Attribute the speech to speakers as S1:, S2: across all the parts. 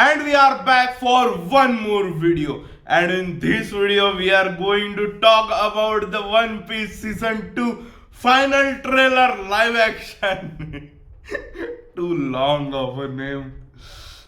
S1: And we are back for one more video. And in this video, we are going to talk about the One Piece Season 2 final trailer live action. Too long of a name.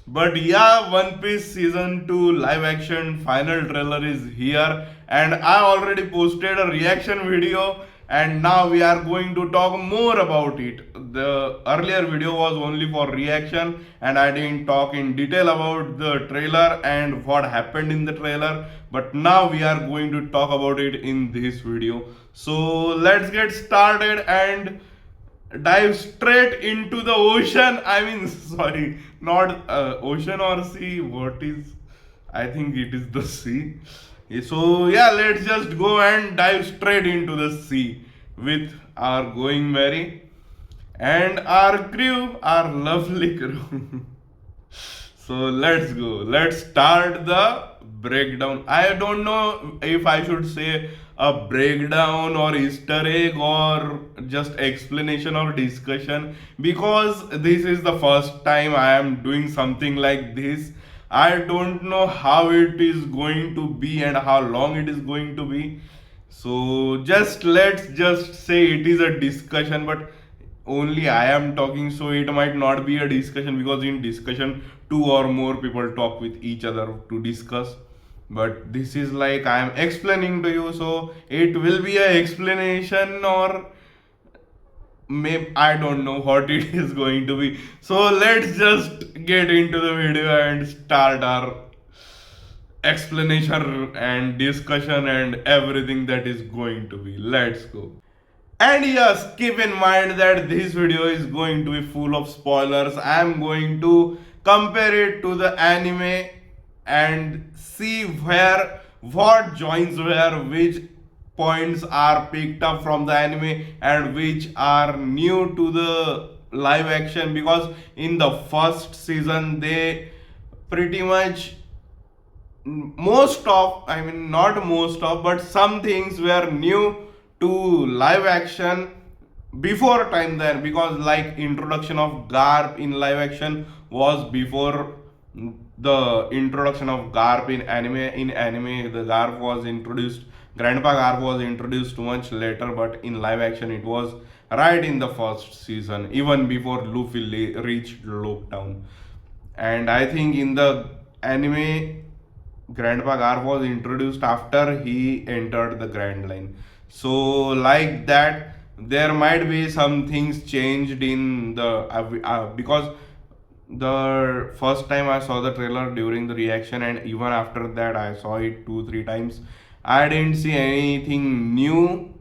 S1: But yeah, One Piece Season 2 live action final trailer is here, and I already posted a reaction video, and now we are going to talk more about it. The earlier video was only for reaction, and I didn't talk in detail about the trailer and what happened in the trailer, but now we are going to talk about it in this video. So let's get started and dive straight into the ocean. I mean, sorry, not ocean or sea. What is? I think it is the sea. So, yeah, let's just go and dive straight into the sea with our Going Merry and our crew, our lovely crew. So let's go. Let's start the breakdown. I don't know if I should say a breakdown or Easter egg or just explanation or discussion, because this is the first time I am doing something like this. I don't know how it is going to be and how long it is going to be. So just let's just say it is a discussion, but only I am talking, so it might not be a discussion, because in discussion two or more people talk with each other to discuss. But this is like I am explaining to you, so it will be a explanation, or maybe I don't know what it is going to be. So let's just get into the video and start our explanation and discussion and everything that is going to be. Let's go. And yes, keep in mind that this video is going to be full of spoilers. I am going to compare it to the anime and see where what joins where, which points are picked up from the anime and which are new to the live action, because in the first season they pretty much most of, I mean, not most of, but some things were new to live action before time there, because like introduction of Garp in live action was before the introduction of Garp in anime. In anime, the Garp was introduced, Grandpa Garp was introduced much later, but in live action it was right in the first season, even before Luffy reached Lockdown. And I think in the anime, Grandpa Garp was introduced after he entered the Grand Line. So, like that, there might be some things changed in the because the first time I saw the trailer during the reaction, and even after that, I saw it 2-3 times. I didn't see anything new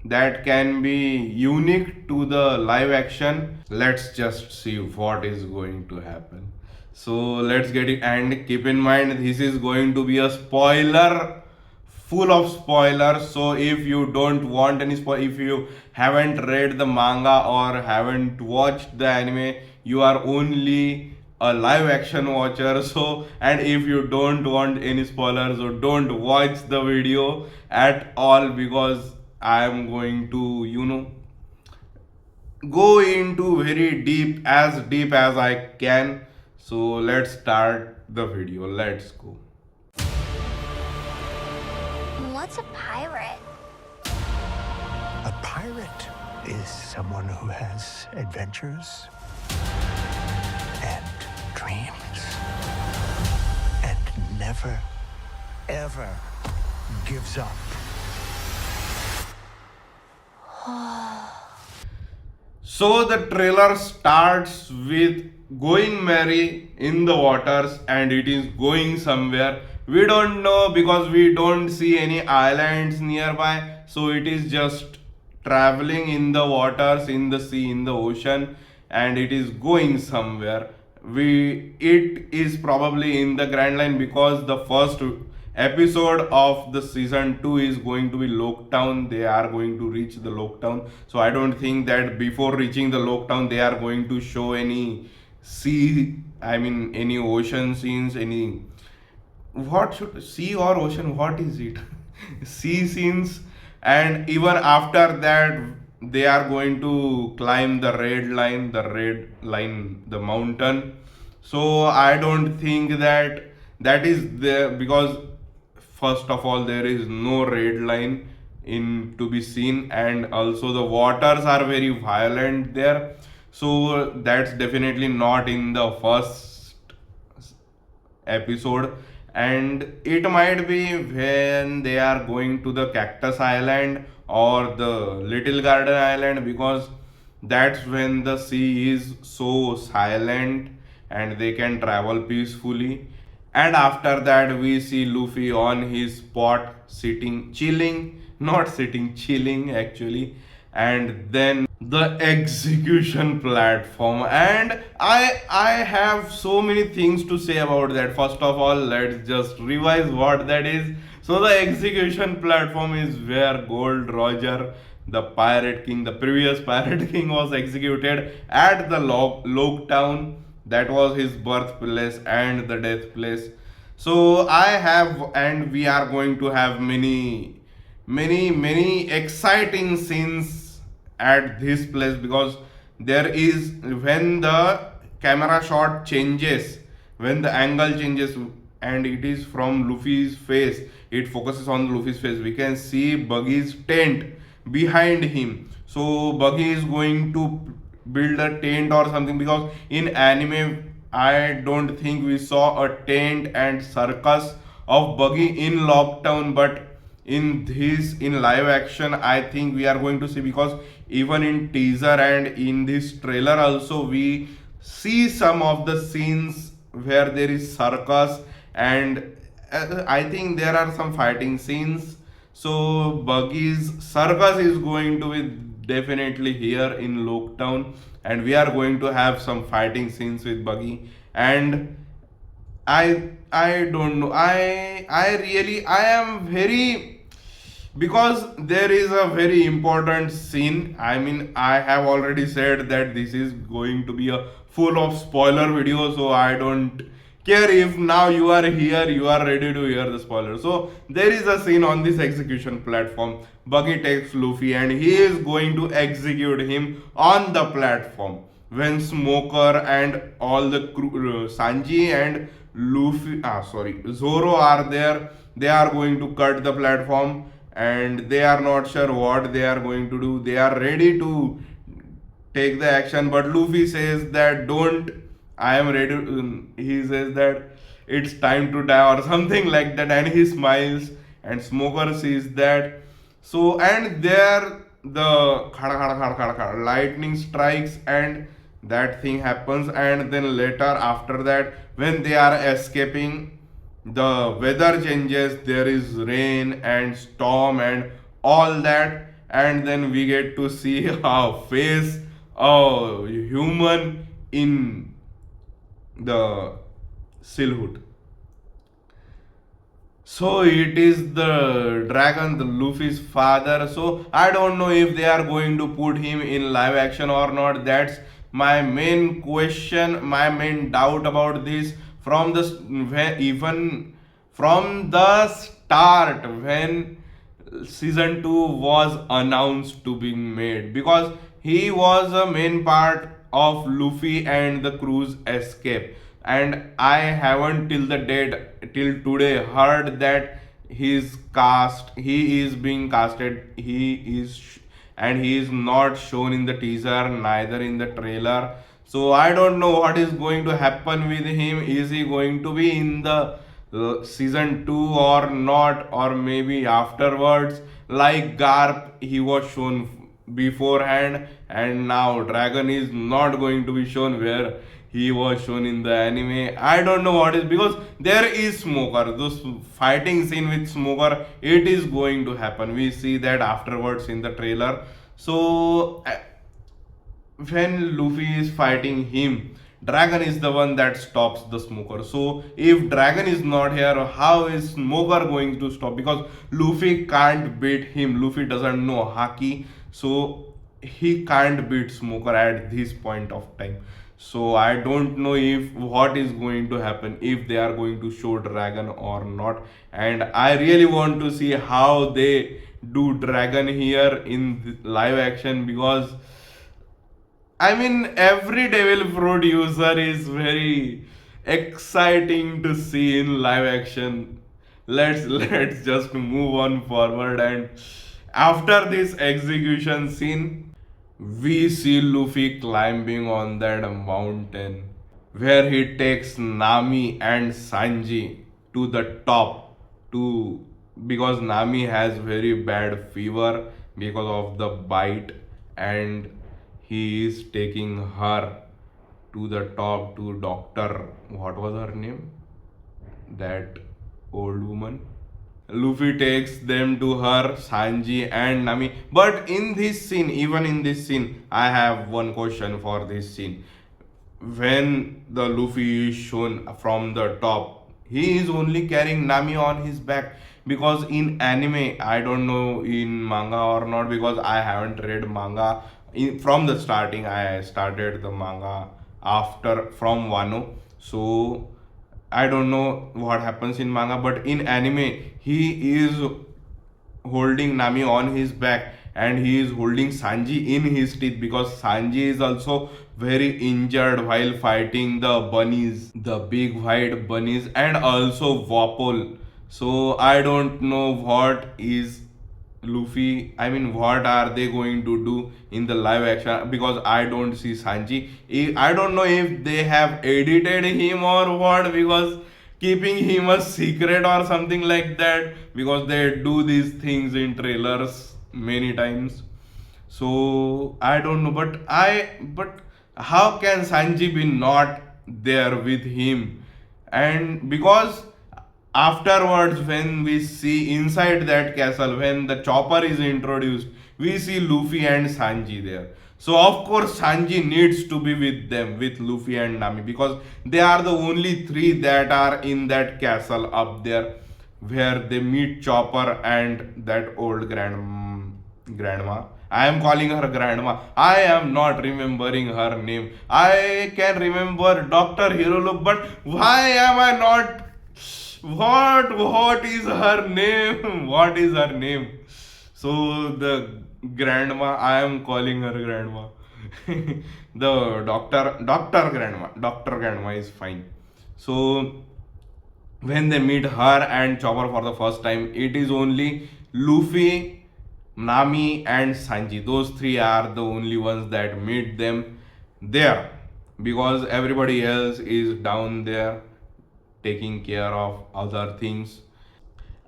S1: that can be unique to the live action. Let's just see what is going to happen. So let's get it, and keep in mind this is going to be a spoiler, full of spoilers. So if you don't want any spoil, if you haven't read the manga or haven't watched the anime, you are only a live action watcher. So, and if you don't want any spoilers, so don't watch the video at all, because I am going to, go into very deep as I can. So let's start the video. Let's go.
S2: What's a pirate?
S3: A pirate is someone who has adventures and dreams and never, ever gives up.
S1: So the trailer starts with Going Merry in the waters, and it is going somewhere. We don't know, because we don't see any islands nearby. So it is just traveling in the waters, in the sea, in the ocean, and it is going somewhere. It is probably in the Grand Line, because the first episode of the season 2 is going to be Lockdown. They are going to reach the Lockdown. So I don't think that before reaching the Lockdown they are going to show any sea, I mean any ocean scenes, any what should sea or ocean, what is it? Sea scenes. And even after that they are going to climb the red line, the mountain. So I don't think that that is there, because first of all there is no red line in to be seen, and also the waters are very violent there. So that's definitely not in the first episode. And it might be when they are going to the cactus island or the little garden island, because that's when the sea is so silent and they can travel peacefully. And after that we see Luffy on his spot sitting chilling, not sitting, chilling actually. And then the execution platform, and I have so many things to say about that. First of all, let's just revise what that is. So the execution platform is where Gold Roger, the pirate king, the previous pirate king, was executed at the log town. That was his birthplace and the death place. So I have, and we are going to have many exciting scenes at this place, because there is, when the camera shot changes, when the angle changes and it is from Luffy's face, it focuses on Luffy's face, we can see Buggy's tent behind him. So Buggy is going to build a tent or something, because in anime I don't think we saw a tent and circus of Buggy in Lockdown, but in live action I think we are going to see, because even in teaser and in this trailer also we see some of the scenes where there is circus, and I think there are some fighting scenes. So Buggy's circus is going to be definitely here in Loketown, and we are going to have some fighting scenes with Buggy. And I don't know. I am very, because there is a very important scene. I mean, I have already said that this is going to be a full of spoiler video, so I don't care if now you are here, you are ready to hear the spoiler. So there is a scene on this execution platform. Buggy takes Luffy and he is going to execute him on the platform. When Smoker and all the crew, Sanji and Zoro are there, they are going to cut the platform, and they are not sure what they are going to do. They are ready to take the action, but Luffy says that don't, I am ready. He says that it's time to die or something like that, and he smiles. And Smoker sees that. So and there the lightning strikes, and that thing happens. And then later after that, when they are escaping, the weather changes, there is rain and storm and all that, and then we get to see a face a human in the silhouette. So it is the dragon, the Luffy's father. So I don't know if they are going to put him in live action or not. That's my main question, my main doubt about this. From the even from the start, when season 2 was announced to be made, because he was a main part of Luffy and the crew's escape, and I haven't till the date till today heard that he is being casted, and he is not shown in the teaser, neither in the trailer. So I don't know what is going to happen with him. Is he going to be in the season 2 or not, or maybe afterwards? Like Garp, he was shown beforehand, and now Dragon is not going to be shown where he was shown in the anime. I don't know what is, because there is Smoker. This fighting scene with Smoker, it is going to happen. We see that afterwards in the trailer. So when Luffy is fighting him, Dragon is the one that stops the Smoker. So if Dragon is not here, how is Smoker going to stop? Because Luffy can't beat him. Luffy doesn't know Haki, so he can't beat Smoker at this point of time. So I don't know if what is going to happen, if they are going to show Dragon or not. And I really want to see how they do Dragon here in live action, because I mean, every Devil Fruit user is very exciting to see in live action. Let's just move on forward. And after this execution scene, we see Luffy climbing on that mountain where he takes Nami and Sanji to the top to because Nami has very bad fever because of the bite, and he is taking her to the top to doctor. What was her name? That old woman. Luffy takes them to her, Sanji and Nami. But in this scene, even in this scene, I have one question for this scene. When the Luffy is shown from the top, he is only carrying Nami on his back, because in anime, I don't know in manga or not, because I haven't read manga from the starting. I started the manga after from Wano, so I don't know what happens in manga, but in anime, he is holding Nami on his back and he is holding Sanji in his teeth, because Sanji is also very injured while fighting the bunnies, the big white bunnies, and also Wapol. So I don't know what is Luffy, I mean, what are they going to do in the live action? Because I don't see Sanji. I don't know if they have edited him or what, because keeping him a secret or something like that, because they do these things in trailers many times. So I don't know, but how can Sanji be not there with him? And because afterwards, when we see inside that castle, when the chopper is introduced, we see Luffy and Sanji there. So of course Sanji needs to be with them, with Luffy and Nami, because they are the only three that are in that castle up there, where they meet Chopper and that old grandma. I am calling her grandma. I am not remembering her name. I can remember Dr. Hiroluk, but why am I not? What is her name? What is her name? So the grandma, I am calling her grandma. The doctor grandma is fine. So when they meet her and Chopper for the first time, it is only Luffy, Nami, and Sanji. Those three are the only ones that meet them there, because everybody else is down there taking care of other things.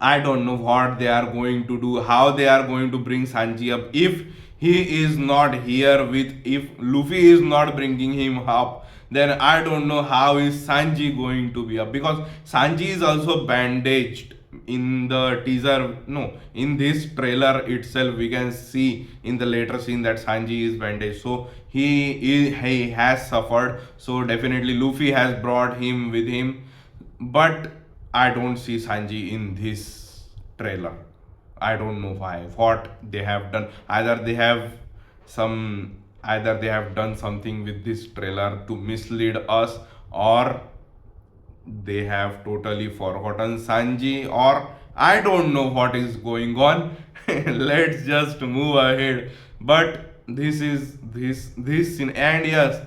S1: I don't know what they are going to do, how they are going to bring Sanji up. If he is not here with, if Luffy is not bringing him up, then I don't know how is Sanji going to be up, because Sanji is also bandaged in the teaser. No, in this trailer itself, we can see in the later scene that Sanji is bandaged. So he has suffered. So definitely Luffy has brought him with him, but I don't see Sanji in this trailer. I don't know why. What they have done. Either they have done something with this trailer to mislead us, or they have totally forgotten Sanji, or I don't know what is going on. Let's just move ahead. But this scene, and yes,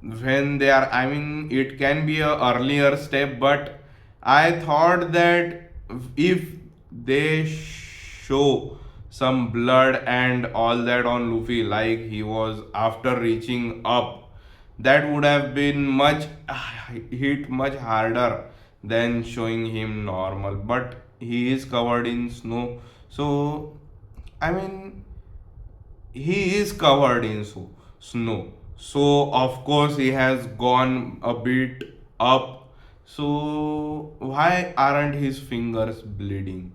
S1: when they are, I mean, it can be a earlier step, but I thought that if they show some blood and all that on Luffy, like he was after reaching up, that would have been much hit much harder than showing him normal. But he is covered in snow, so I mean, he is covered in snow. So of course he has gone a bit up. So why aren't his fingers bleeding?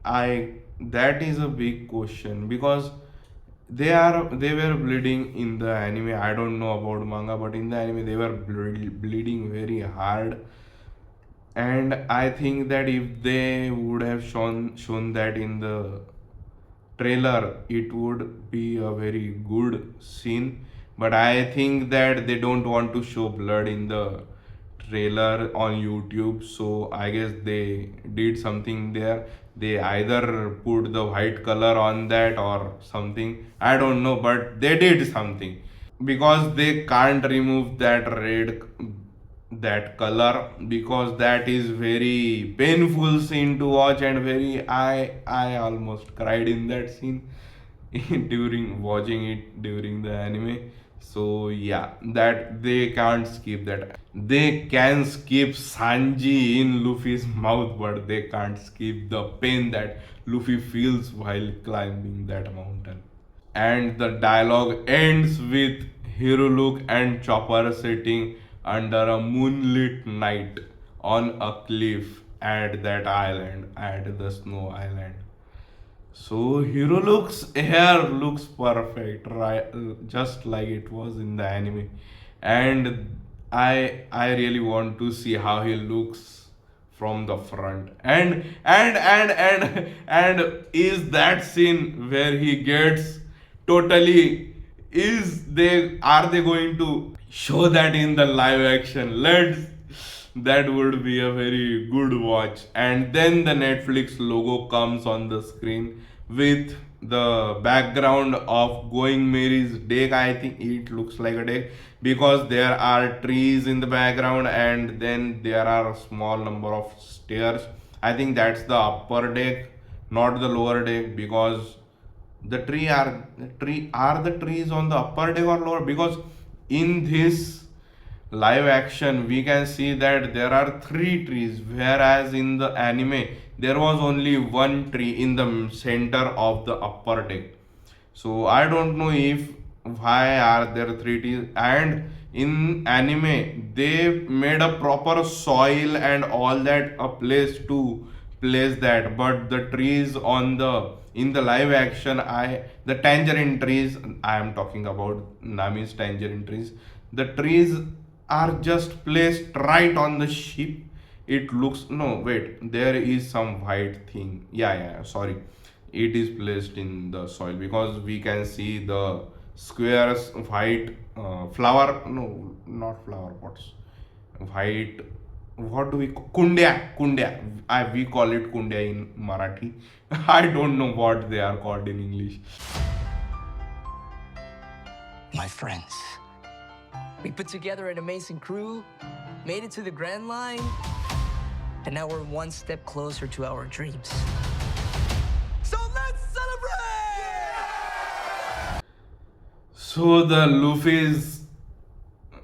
S1: I That is a big question, because they were bleeding in the anime. I don't know about manga, but in the anime they were bleeding very hard. And I think that if they would have shown that in the trailer, it would be a very good scene. But I think that they don't want to show blood in the trailer on YouTube, so I guess they did something there. They either put the white color on that or something, I don't know, but they did something. because they can't remove that red, that color, because that is very painful scene to watch, and very I almost cried in that scene during watching it during the anime. So yeah, that they can't skip that. They can skip Sanji in Luffy's mouth, but they can't skip the pain that Luffy feels while climbing that mountain. And the dialogue ends with Hiruluk and Chopper sitting under a moonlit night on a cliff at that island, at the snow island. So Hiruluk's hair looks perfect, right? Just like it was in the anime, and I really want to see how he looks from the front. And is that scene where he gets totally, is they, are they going to show that in the live action? Let's, that would be a very good watch. And then the Netflix logo comes on the screen with the background of Going Mary's deck. I think it looks like a deck because there are trees in the background, and then there are a small number of stairs. I think that's the upper deck, not the lower deck, because the trees on the upper deck or lower, because in this live action we can see that there are three trees, whereas in the anime there was only one tree in the center of the upper deck. So I don't know if why are there three trees. And in anime they made a proper soil and all that, a place to place that, but the trees on the, in the live action, I, the tangerine trees I am talking about, Nami's tangerine trees, the trees are just placed right on the ship. It looks, no wait, there is some white thing, yeah, sorry, it is placed in the soil because we can see the squares white, flower, no, not flower pots, white, what do we call, kundya, we call it kundya in Marathi. I don't know what they are called in English.
S4: My friends, we put together an amazing crew, made it to the Grand Line, and now we're one step closer to our dreams. So let's celebrate!
S1: So the Luffy's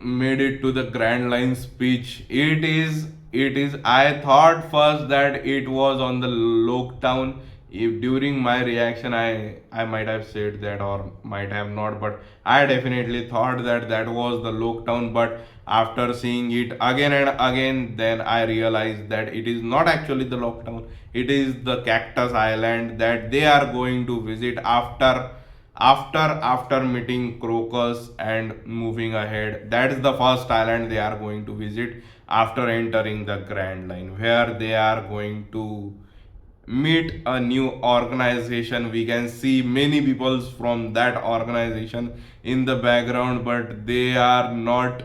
S1: made it to the Grand Line speech. It is I thought first that it was on the Loketown. If during my reaction I might have said that or might have not, but I definitely thought that that was the Loketown. But after seeing it again and again, then I realized that it is not actually the Loketown. It is the Cactus Island that they are going to visit after meeting Crocus and moving ahead. That is the first island they are going to visit after entering the Grand Line, where they are going to meet a new organization. We can see many people from that organization in the background, but they are not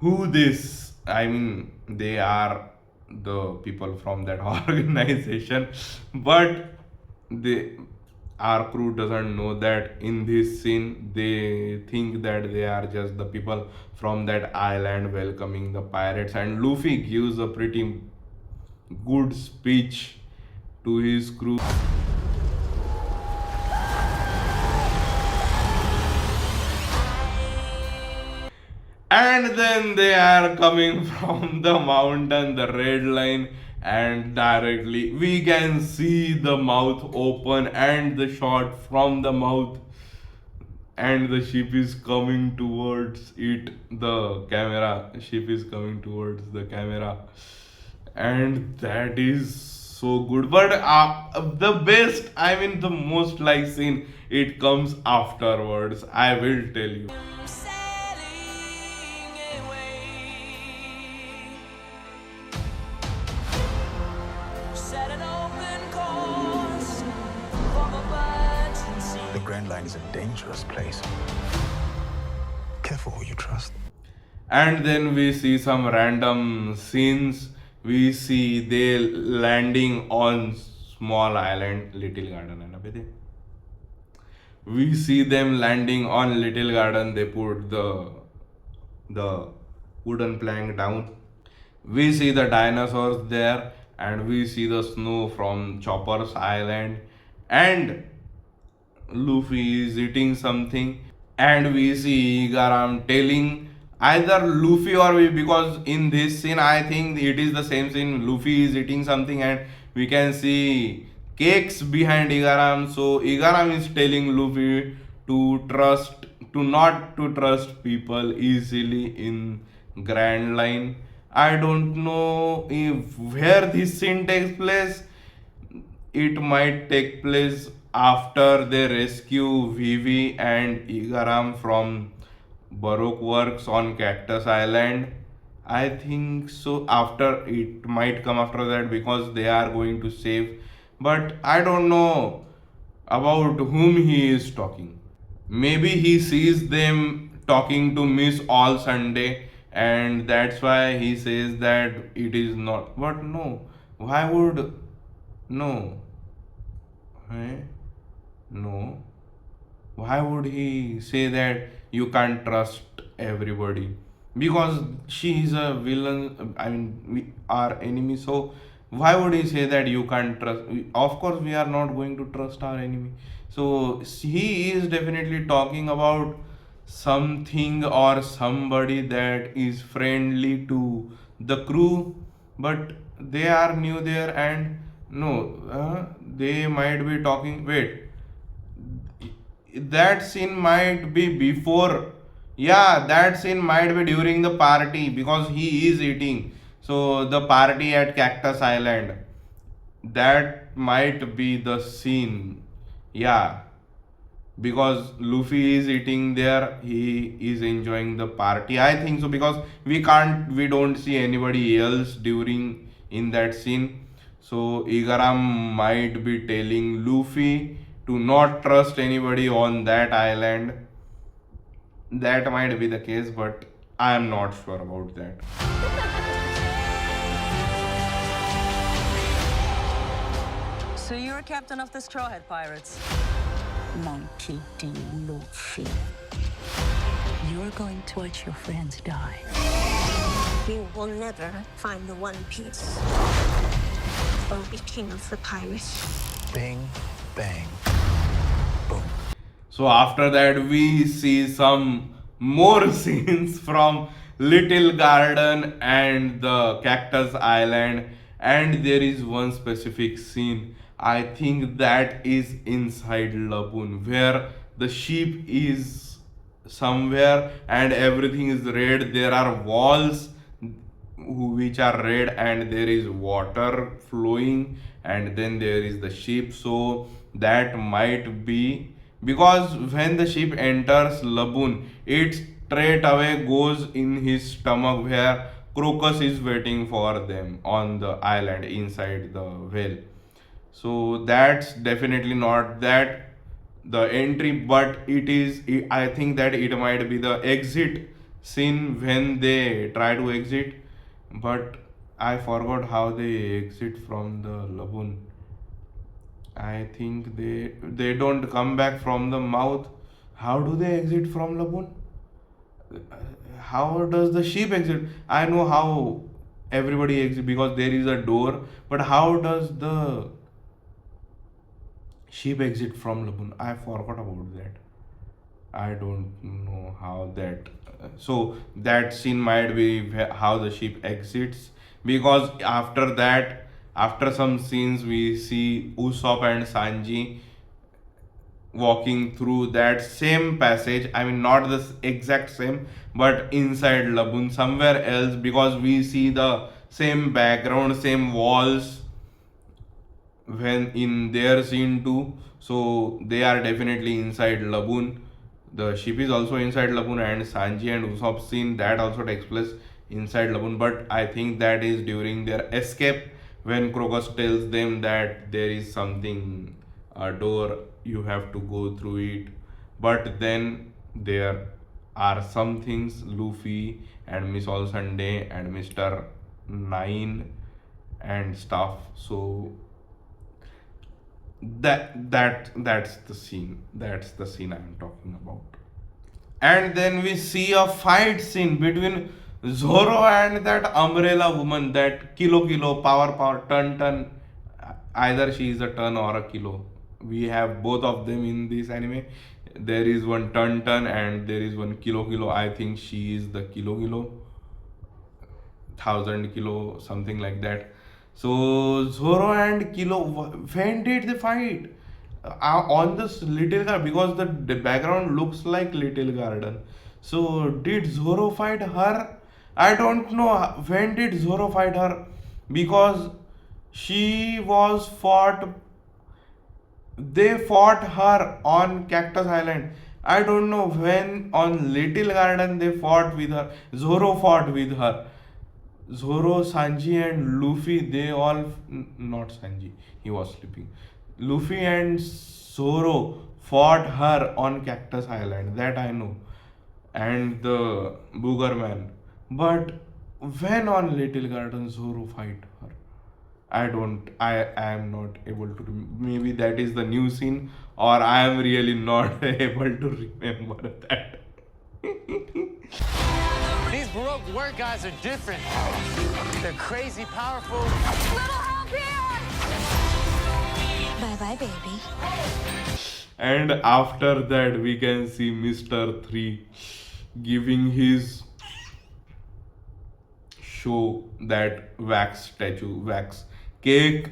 S1: who this, I mean, they are the people from that organization, but they, our crew doesn't know that. In this scene they think that they are just the people from that island welcoming the pirates, and Luffy gives a pretty good speech to his crew. And then they are coming from the mountain, the red line, and directly we can see the mouth open and the shot from the mouth, and the ship is coming towards it. The camera, ship is coming towards the camera, and that is so good. But the best, I mean, the most like scene, it comes afterwards. I will tell you.
S3: The Grand Line is a dangerous place. Careful who you trust.
S1: And then we see some random scenes. We see they landing on small island, little garden है ना बेटे, We see them landing on Little Garden. They put the wooden plank down. We see the dinosaurs there, and we see the snow from Chopper's Island, and Luffy is eating something, and we see Garam telling either Luffy or we, because in this scene I think it is the same scene. Luffy is eating something, and we can see cakes behind Igaram. So Igaram is telling Luffy to trust, to not to trust people easily in Grand Line. I don't know if where this scene takes place. It might take place after they rescue Vivi and Igaram from Baroque Works on Cactus Island. I think so. After it might come after that because they are going to save. But I don't know about whom he is talking. Maybe he sees them talking to Miss All Sunday, and that's why he says that it is not. But no, why would no? Eh? No. Why would he say that you can't trust everybody? Because she is a villain. I mean, we are enemies. So why would he say that you can't trust? Of course, we are not going to trust our enemy. So he is definitely talking about something or somebody that is friendly to the crew, but they are new there, and no, they might be talking. Wait, that scene might be before. Yeah, that scene might be during the party because he is eating. So the party at Cactus Island, that might be the scene. Yeah, because Luffy is eating there, he is enjoying the party. I think so because we don't see anybody else during in that scene. So Igaram might be telling Luffy to not trust anybody on that island. That might be the case, but I am not sure about that.
S5: So you're captain of the Straw Hat Pirates?
S6: Monkey D. Luffy. You're going to watch your friends die.
S2: You will never find the One Piece or be king of the pirates.
S3: Bing, bang, boom.
S1: So after that, we see some more scenes from Little Garden and the Cactus Island, and there is one specific scene. I think that is inside Laboon, where the ship is somewhere and everything is red. There are walls which are red, and there is water flowing, and then there is the ship. So that might be because when the ship enters Laboon, it straight away goes in his stomach where Crocus is waiting for them on the island inside the whale. So that's definitely not that the entry, but it is, I think that it might be the exit scene when they try to exit, but I forgot how they exit from the lagoon. I think they don't come back from the mouth. How do they exit from lagoon? How does the ship exit? I know how everybody exit because there is a door, but how does the ship exit from lagoon? I forgot about that. I don't know how that. So that scene might be how the ship exits, because after that, after some scenes, we see Usopp and Sanji walking through that same passage. I mean, not the exact same, but inside Laboon, somewhere else, because we see the same background, same walls when in their scene too. So they are definitely inside Laboon. The ship is also inside Laboon, and Sanji and Usopp scene that also takes place inside Laboon. But I think that is during their escape when Crocus tells them that there is something, a door, you have to go through it. But then there are some things Luffy and Miss All Sunday and Mr. Nine and stuff. So That's the scene. That's the scene I'm talking about. And then we see a fight scene between Zoro and that umbrella woman, that kilo power ton. Either she is a ton or a kilo. We have both of them in this anime. There is one ton and there is one kilo. I think she is the kilo, 1,000 kilo, something like that. So Zoro and Kilo, when did they fight? On this little garden, because the background looks like little garden. So did Zoro fight her? I don't know. When did Zoro fight her? Because she was fought, they fought her on Cactus Island. I don't know when on Little Garden they fought with her. Zoro fought with her. Zoro, Sanji, and Luffy, they all, not Sanji, he was sleeping. Luffy and Zoro fought her on Cactus Island, that I know, and the Booger Man. But when on Little Garden Zoro fight her, I am not able to. Maybe that is the new scene, or I am really not able to remember that.
S7: These Baroque work guys are different. They're crazy powerful.
S2: Bye bye, baby.
S1: And after that, we can see Mr. 3 giving his show, that wax statue, wax cake,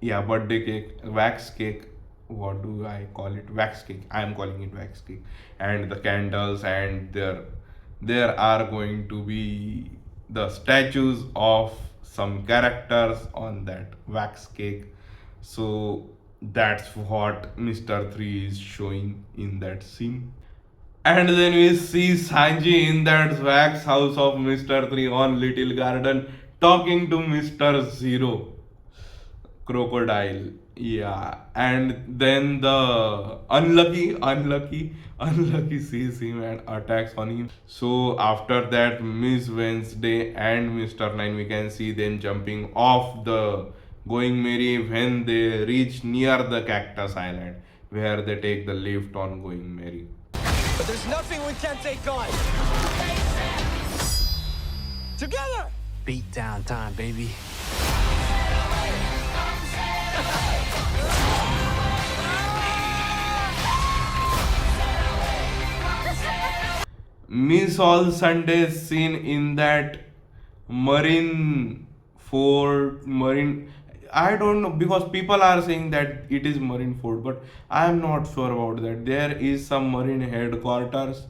S1: yeah, birthday cake, wax cake. What do I call it? Wax cake. I am calling it wax cake. And the candles, and there are going to be the statues of some characters on that wax cake. So that's what Mr. 3 is showing in that scene. And then we see Sanji in that wax house of Mr. 3 on Little Garden talking to Mr. Zero crocodile. Yeah, and then the unlucky sees him and attacks on him. So after that, Miss Wednesday and Mr. 9, we can see them jumping off the Going Merry when they reach near the Cactus Island, where they take the lift on Going Merry.
S7: But there's nothing we can't take on. Together!
S3: Beat down time, baby.
S1: Miss All Sundays scene in that marine fort, marine. I don't know, because people are saying that it is marine fort, but I am not sure about that. There is some marine headquarters,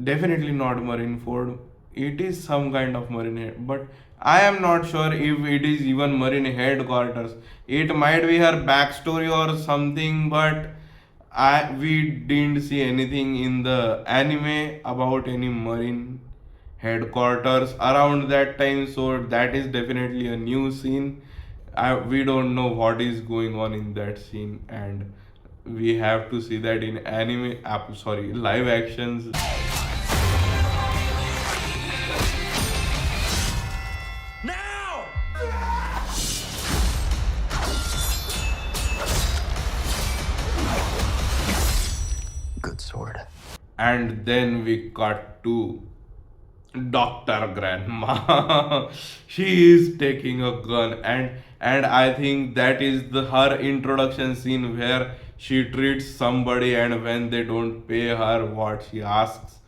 S1: definitely not marine fort. It is some kind of marine head, but I am not sure if it is even marine headquarters. It might be her backstory or something, but we didn't see anything in the anime about any marine headquarters around that time. So that is definitely a new scene. We don't know what is going on in that scene, and we have to see that in anime. Sorry, live actions.
S7: Now!
S3: Good sword.
S1: And then we cut to Dr. Grandma. She is taking a gun, and I think that is her introduction scene where she treats somebody, and when they don't pay her what she asks,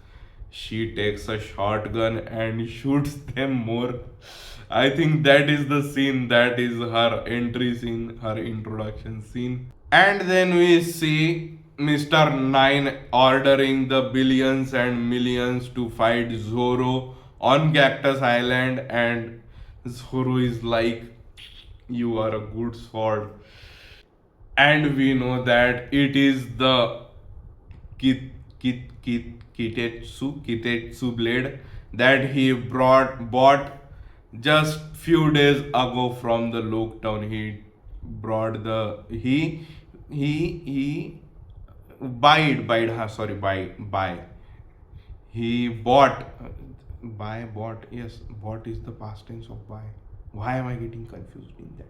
S1: she takes a shotgun and shoots them more. I think that is the scene, that is her entry scene, her introduction scene. And then we see Mr. 9 ordering the billions and millions to fight Zoro on Cactus Island, and Zoro is like, "You are a good sword." And we know that it is the Kit, Kitetsu blade that he bought just few days ago from the Loketown. He brought the he buy. He bought, bought, yes, bought is the past tense of buy. Why am I getting confused in that?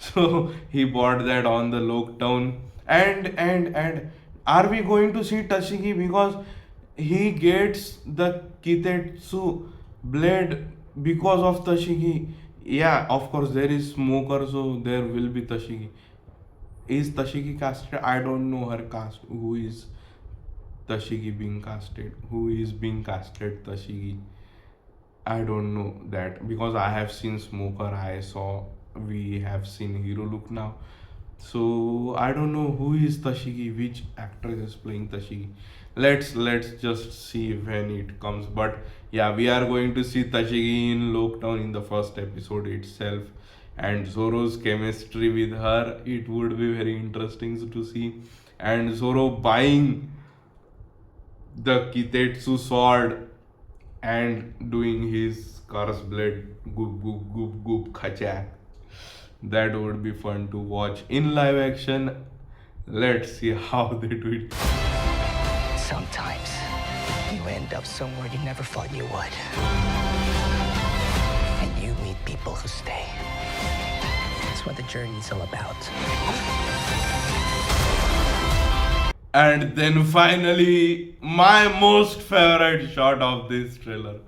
S1: So he bought that on the lockdown. And are we going to see Tashigi, because he gets the Kitetsu blade because of Tashigi? Yeah, of course there is Smoker, so there will be Tashigi. Is Tashigi casted? I don't know her cast. Who is Tashigi being casted? Who is being casted Tashigi? I don't know that, because I have seen Smoker. We have seen Hero Look now. So I don't know who is Tashigi, which actress is playing Tashigi. Let's just see when it comes. But yeah, we are going to see Tashigi in Lockdown in the first episode itself. And Zoro's chemistry with her, it would be very interesting to see. And Zoro buying the Kitetsu sword and doing his curse blade goop goop goop goop khachak. That would be fun to watch in live action. Let's see how they do it.
S4: Sometimes you end up somewhere you never thought you would. And you meet people who stay. That's what the journey's all about.
S1: And then finally, my most favorite shot of this trailer.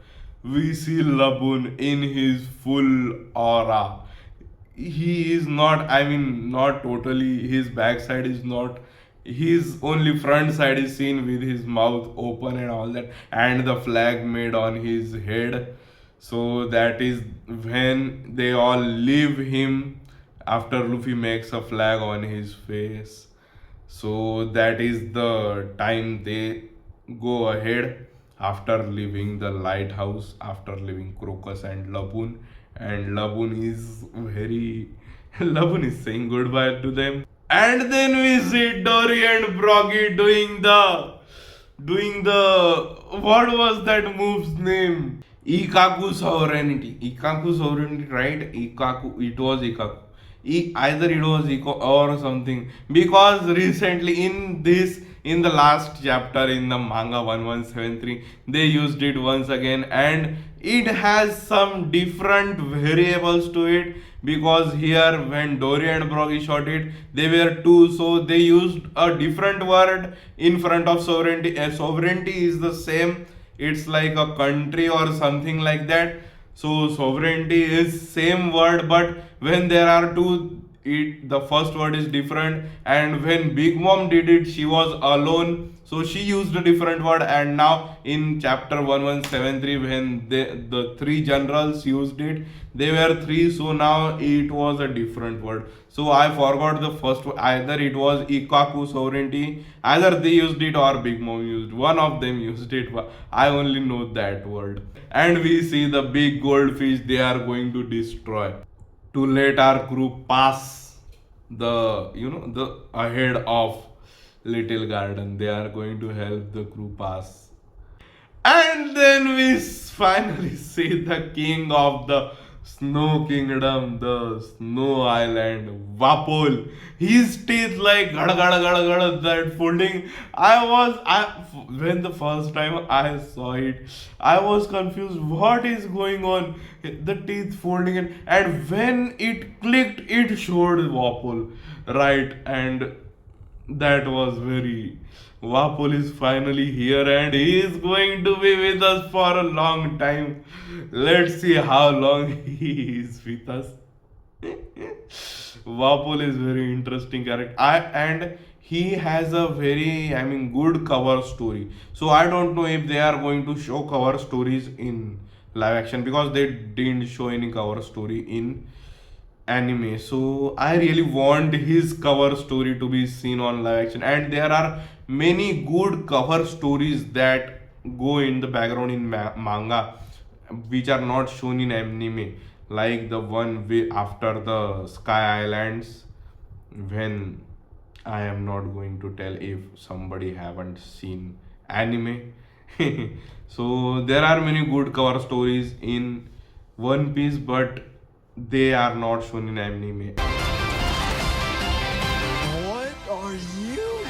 S1: We see Laboon in his full aura. He is not, I mean, not totally, his backside is not, his only front side is seen with his mouth open and all that, and the flag made on his head. So that is when they all leave him after Luffy makes a flag on his face. So that is the time they go ahead after leaving the lighthouse, after leaving Crocus and Laboon. And Laboon is very Laboon is saying goodbye to them. And then we see Dory and Broggy doing the what was that move's name? Ikaku sovereignty. Ikaku sovereignty, right? Ikaku, it was Ikaku. Either it was Iko or something. Because recently in the last chapter in the manga 1173, they used it once again, and it has some different variables to it. Because here when Dory and Broggy shot it, they were two, so they used a different word in front of sovereignty. Sovereignty is the same, it's like a country or something like that. So sovereignty is same word, but when there are two, the first word is different. And when Big Mom did it, she was alone, so she used a different word. And now in chapter 1173, when the three generals used it, they were three, so now it was a different word. So I forgot the first word. Either it was Ikaku sovereignty, either they used it or Big Mom used, one of them used it. I only know that word. And we see the big goldfish they are going to destroy to let our crew pass the ahead of Little Garden. They are going to help the crew pass. And then we finally see the king of the Snow Kingdom, the Snow Island, Vapol. His teeth like gada gada gada gada, that folding. When the first time I saw it, I was confused. What is going on? The teeth folding, and when it clicked, it showed Vapol, right? And that was very. Vapol is finally here and he is going to be with us for a long time. Let's see how long he is with us. Vapol is very interesting character. And he has a very, I mean, good cover story. So I don't know if they are going to show cover stories in live action, because they didn't show any cover story in anime. So I really want his cover story to be seen on live action. And there are many good cover stories that go in the background in manga, which are not shown in anime, like the one after the Sky Islands. When I am not going to tell if somebody haven't seen anime. So there are many good cover stories in One Piece, but they are not shown in anime.
S7: What are you?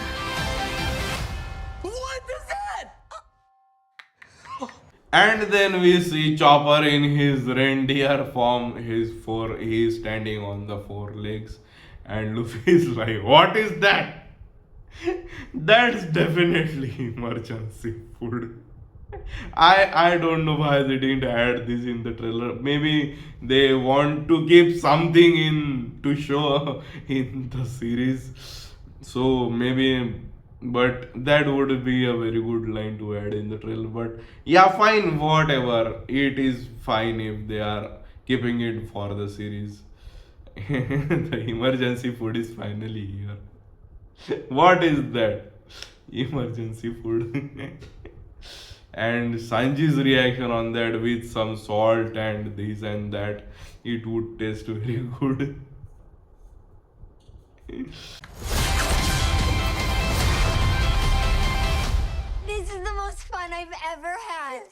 S7: What is that?
S1: And then we see Chopper in his reindeer form. He's standing on the four legs, and Luffy is like, "What is that?" That's definitely emergency food. I don't know why they didn't add this in the trailer. Maybe they want to keep something in to show in the series. So maybe, but that would be a very good line to add in the trailer. But yeah, fine, whatever. It is fine if they are keeping it for the series. The emergency food is finally here. What is that? Emergency food. And Sanji's reaction on that with some salt and this and that, it would taste very good.
S2: This is the most fun I've ever had.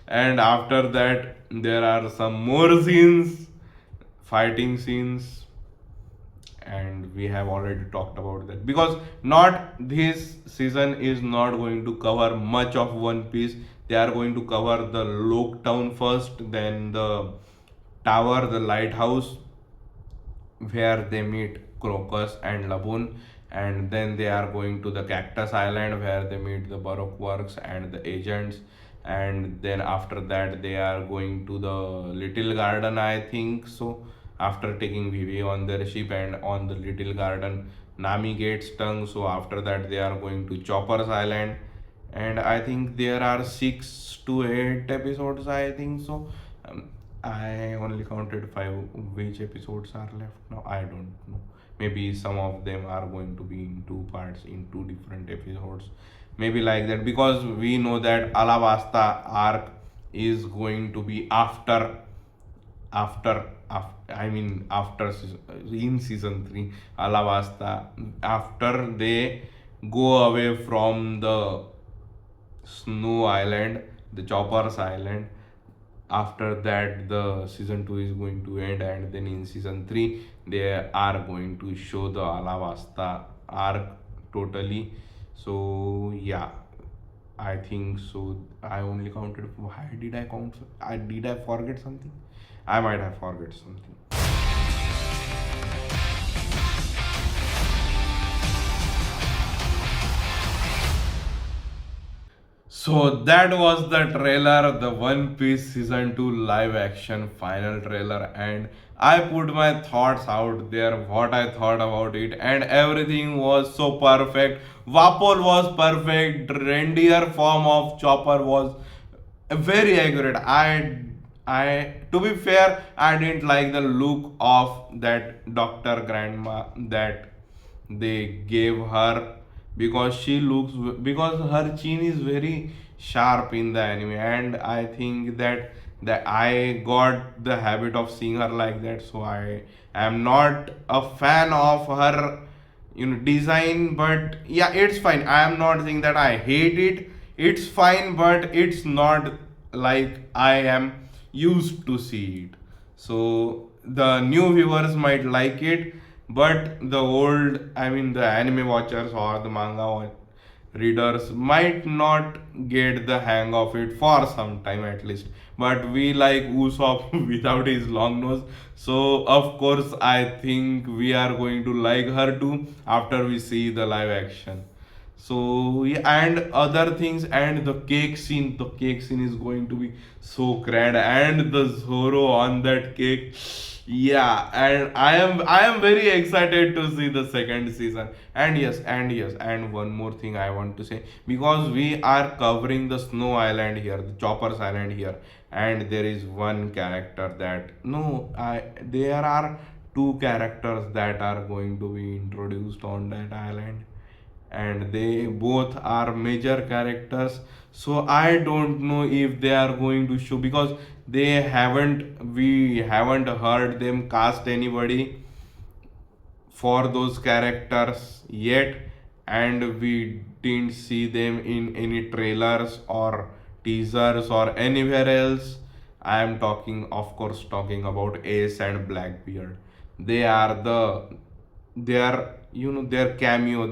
S1: And after that, there are some more scenes, fighting scenes, and we have already talked about that because not this season is not going to cover much of One Piece. They are going to cover the Loke Town first, then the tower, the lighthouse, where they meet Crocus and Laboon, and then they are going to the Cactus Island where they meet the Baroque Works and the agents, and then after that they are going to the Little Garden, I think so. After taking Vivi on their ship and on the Little Garden, Nami gets stung, so after that they are going to Chopper's Island, and I think there are 6 to 8 episodes, I think so. Um, I only counted 5. Which episodes are left now? I don't know. Maybe some of them are going to be in 2 parts, in 2 different episodes. Maybe like that because we know that Alabasta arc is going to be after in season 3, Alabasta, after they go away from the Snow Island, the Chopper's Island. After that, the season 2 is going to end, and then in season 3, they are going to show the Alabasta arc totally. So, yeah, I think so. I only counted. Why did I count? Did I forget something? I might have forget something. So that was the trailer, the One Piece Season 2 live action final trailer, and I put my thoughts out there, what I thought about it, and everything was so perfect. Vapor was perfect, reindeer form of Chopper was very accurate. To be fair, I didn't like the look of that Doctor Grandma that they gave her because she looks because her chin is very sharp in the anime, and I think that I got the habit of seeing her like that, so I am not a fan of her design. But yeah, it's fine. I am not saying that I hate it. It's fine, but it's not like I am used to see it. So the new viewers might like it, but the old, the anime watchers or the readers might not get the hang of it for some time at least. But we like Usopp without his long nose, so of course I think we are going to like her too after we see the live action. So yeah, and other things, and the cake scene is going to be so grand, and the Zoro on that cake. Yeah, and I am very excited to see the second season. And one more thing I want to say, because we are covering the Snow Island here, the Chopper's Island here, and there is one character that no, I there are 2 characters that are going to be introduced on that island, and they both are major characters. So I don't know if they are going to show, because we haven't heard them cast anybody for those characters yet, and we didn't see them in any trailers or teasers or anywhere else. I am talking, of course, talking about Ace and Blackbeard. They are their cameo,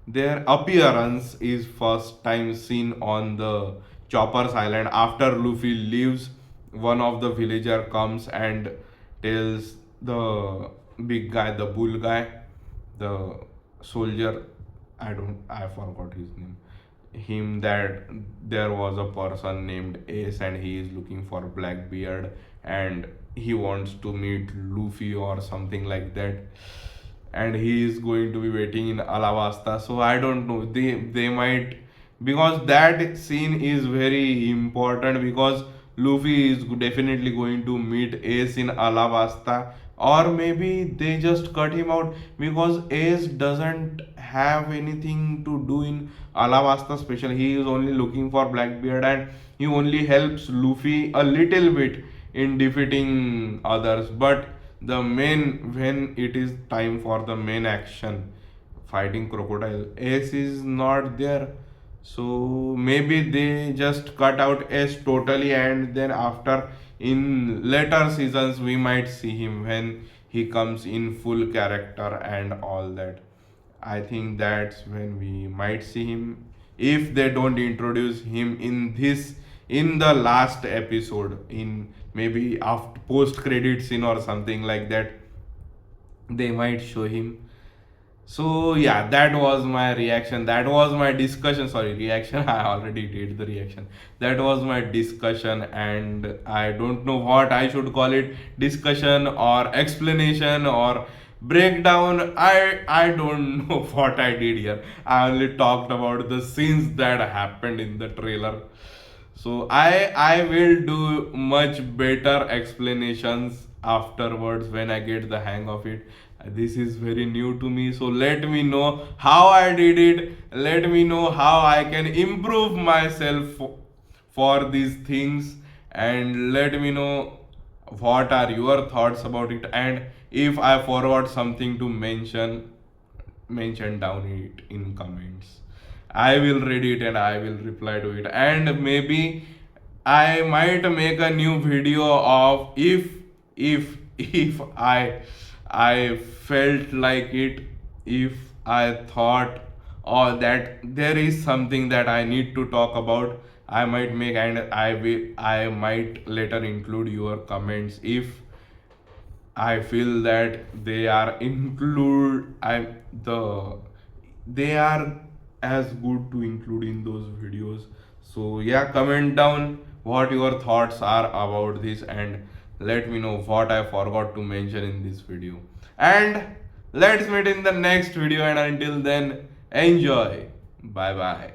S1: their appearance is first time seen on the Chopper's Island. After Luffy leaves, one of the villager comes and tells the big guy, the bull guy, the soldier, I forgot his name, him that there was a person named Ace and he is looking for Blackbeard and he wants to meet Luffy or something like that, and he is going to be waiting in Alabasta. So I don't know. They might, because that scene is very important, because Luffy is definitely going to meet Ace in Alabasta, or maybe they just cut him out because Ace doesn't have anything to do in Alabasta special. He is only looking for Blackbeard and he only helps Luffy a little bit in defeating others. But the main, when it is time for the main action, fighting Crocodile, Ace is not there. So maybe they just cut out Ace totally, and then after, in later seasons, we might see him when he comes in full character and all that. I think that's when we might see him, if they don't introduce him in this, in the last episode, in maybe after post credit scene or something like that, they might show him. So yeah, that was my reaction. That was my discussion. Sorry, reaction. I already did the reaction. That was my discussion, and I don't know what I should call it. Discussion or explanation or breakdown. I don't know what I did here. I only talked about the scenes that happened in the trailer. So I will do much better explanations afterwards when I get the hang of it. This is very new to me, so let me know how I did it. Let me know how I can improve myself for these things, and let me know what are your thoughts about it. And if I forgot something to mention down it in comments. I will read it and I will reply to it. And maybe I might make a new video of, if I felt like it, if I thought or that there is something that I need to talk about, I might make, and I might later include your comments if I feel that they are they are as good to include in those videos. So yeah, comment down what your thoughts are about this, and let me know what I forgot to mention in this video. And let's meet in the next video, and until then, enjoy. Bye bye.